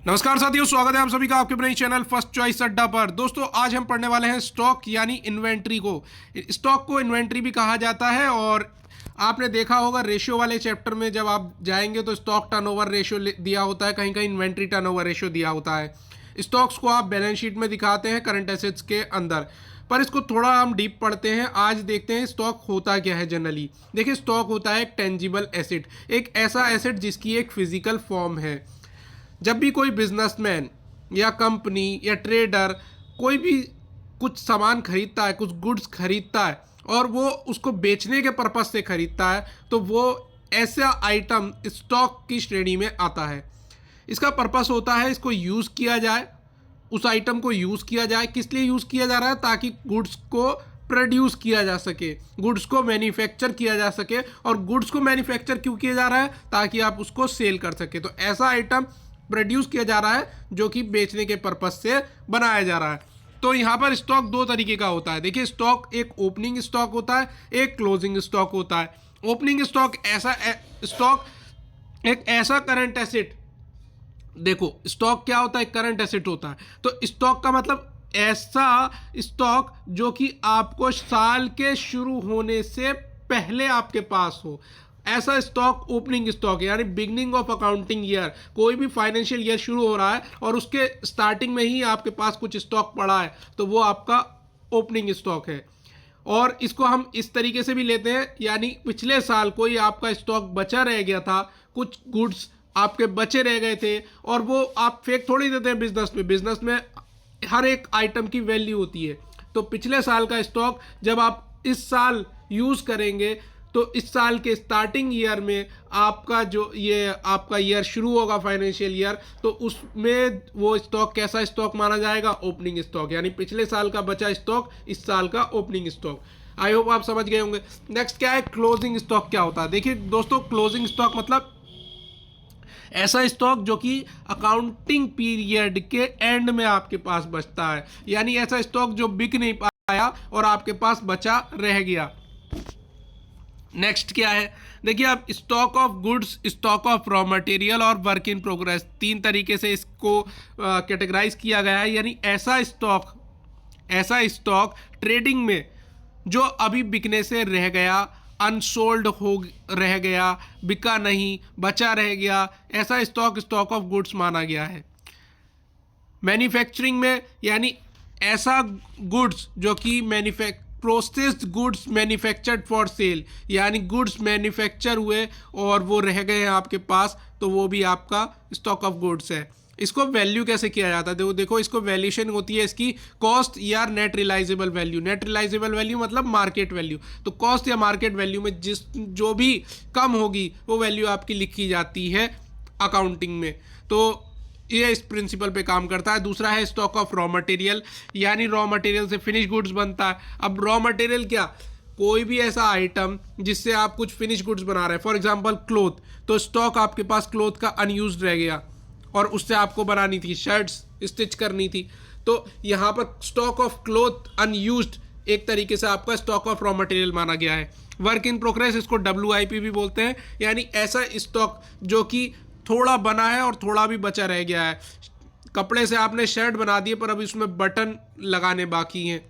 नमस्कार साथियों, स्वागत है आप सभी का आपके अपने चैनल फर्स्ट चॉइस अड्डा पर। दोस्तों आज हम पढ़ने वाले हैं स्टॉक यानी इन्वेंट्री को। स्टॉक को इन्वेंट्री भी कहा जाता है और आपने देखा होगा रेशियो वाले चैप्टर में जब आप जाएंगे तो स्टॉक टर्नओवर रेशियो दिया होता है, कहीं कहीं इन्वेंट्री टर्नओवर रेशियो दिया होता है। स्टॉक्स को आप बैलेंस शीट में दिखाते हैं करंट एसेट्स के अंदर, पर इसको थोड़ा हम डीप पढ़ते हैं। आज देखते हैं स्टॉक होता क्या है जनरली। देखिए, स्टॉक होता है एक टेंजिबल एसेट, एक ऐसा एसेट जिसकी एक फिजिकल फॉर्म है। जब भी कोई बिजनेसमैन या कंपनी या ट्रेडर कोई भी कुछ सामान खरीदता है, कुछ गुड्स खरीदता है और वो उसको बेचने के पर्पस से खरीदता है, तो वो ऐसा आइटम स्टॉक की श्रेणी में आता है। इसका पर्पस होता है इसको यूज़ किया जाए, उस आइटम को यूज़ किया जाए। किस लिए यूज़ किया जा रहा है? ताकि गुड्स को प्रोड्यूस किया जा सके, गुड्स को मैन्युफैक्चर किया जा सके। और गुड्स को मैन्युफैक्चर क्यों किया जा रहा है? ताकि आप उसको सेल कर सके। तो ऐसा आइटम प्रोड्यूस किया जा रहा है जो कि बेचने के पर्पस से बनाया जा रहा है। तो यहाँ पर स्टॉक दो तरीके का होता है। देखिए, स्टॉक एक ओपनिंग स्टॉक होता है, एक क्लोजिंग स्टॉक होता है। ओपनिंग स्टॉक स्टॉक एक ऐसा करंट एसेट, देखो स्टॉक क्या होता है? करंट एसेट होता है। तो स्टॉक का मतलब ऐसा स्टॉक जो कि आपको साल के शुरू होने से पहले आपके पास हो, ऐसा स्टॉक ओपनिंग स्टॉक है। यानी बिगनिंग ऑफ अकाउंटिंग ईयर, कोई भी फाइनेंशियल ईयर शुरू हो रहा है और उसके स्टार्टिंग में ही आपके पास कुछ स्टॉक पड़ा है, तो वो आपका ओपनिंग स्टॉक है। और इसको हम इस तरीके से भी लेते हैं, यानी पिछले साल कोई आपका स्टॉक बचा रह गया था, कुछ गुड्स आपके बचे रह गए थे और वो आप फेंक थोड़ी देते हैं बिजनेस में। बिजनेस में हर एक आइटम की वैल्यू होती है। तो पिछले साल का स्टॉक जब आप इस साल यूज़ करेंगे तो इस साल के स्टार्टिंग ईयर में आपका जो ये आपका ईयर शुरू होगा फाइनेंशियल ईयर, तो उसमें वो स्टॉक कैसा स्टॉक माना जाएगा? Opening stock. यानी पिछले साल का बचा स्टॉक इस साल का ओपनिंग स्टॉक। आई होप आप समझ गए होंगे। नेक्स्ट क्या है? क्लोजिंग स्टॉक क्या होता है? देखिए दोस्तों, क्लोजिंग स्टॉक मतलब ऐसा स्टॉक जो कि अकाउंटिंग पीरियड के एंड में आपके पास बचता है। यानी ऐसा स्टॉक जो बिक नहीं पाया और आपके पास बचा रह गया। नेक्स्ट क्या है? देखिए, आप stock of goods, stock of raw material और वर्क इन प्रोग्रेस, तीन तरीके से इसको कैटेगराइज किया गया है। यानी ऐसा स्टॉक ट्रेडिंग में जो अभी बिकने से रह गया, अनसोल्ड हो रह गया, बिका नहीं, बचा रह गया, ऐसा स्टॉक ऑफ गुड्स माना गया है। मैन्युफैक्चरिंग में यानी ऐसा गुड्स जो कि processed goods manufactured for sale, यानी गुड्स मैन्युफैक्चर हुए और वो रह गए हैं आपके पास, तो वो भी आपका स्टॉक ऑफ गुड्स है। इसको वैल्यू कैसे किया जाता है? देखो इसको वैल्यूएशन होती है इसकी कॉस्ट या net realisable value. Net realisable value मतलब मार्केट वैल्यू। तो कॉस्ट या मार्केट वैल्यू में जो भी कम होगी वो वैल्यू आपकी लिखी जाती है अकाउंटिंग में। तो ये इस प्रिंसिपल पे काम करता है। दूसरा है स्टॉक ऑफ रॉ मटेरियल, यानी रॉ मटेरियल से फिनिश गुड्स बनता है। अब रॉ मटेरियल क्या? कोई भी ऐसा आइटम जिससे आप कुछ फिनिश गुड्स बना रहे हैं। फॉर एग्जांपल क्लोथ, तो स्टॉक आपके पास क्लोथ का अनयूज्ड रह गया और उससे आपको बनानी थी शर्ट्स, स्टिच करनी थी, तो यहाँ पर स्टॉक ऑफ क्लोथ अनयूज्ड एक तरीके से आपका स्टॉक ऑफ रॉ मटेरियल माना गया है। वर्क इन प्रोग्रेस, इसको WIP भी बोलते हैं। यानी ऐसा स्टॉक जो कि थोड़ा बना है और थोड़ा भी बचा रह गया है। कपड़े से आपने शर्ट बना दी पर अभी उसमें बटन लगाने बाकी हैं,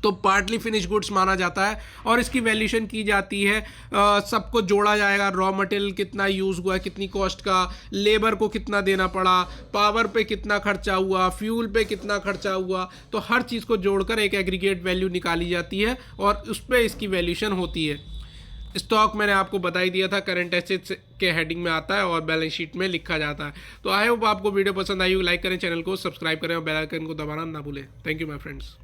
तो पार्टली फिनिश गुड्स माना जाता है। और इसकी वैल्यूएशन की जाती है, सबको जोड़ा जाएगा। रॉ मटेरियल कितना यूज़ हुआ है, कितनी कॉस्ट का, लेबर को कितना देना पड़ा, पावर पे कितना खर्चा हुआ, फ्यूल पे कितना खर्चा हुआ, तो हर चीज़ को जोड़कर एक एग्रीगेट वैल्यू निकाली जाती है और उस पर इसकी वैल्यूएशन होती है। स्टॉक मैंने आपको बता ही दिया था, करंट एसेट्स के हेडिंग में आता है और बैलेंस शीट में लिखा जाता है। तो आई होप आपको वीडियो पसंद आई हो, लाइक करें, चैनल को सब्सक्राइब करें और बेल आइकन को दबाना ना भूलें। Thank you my friends.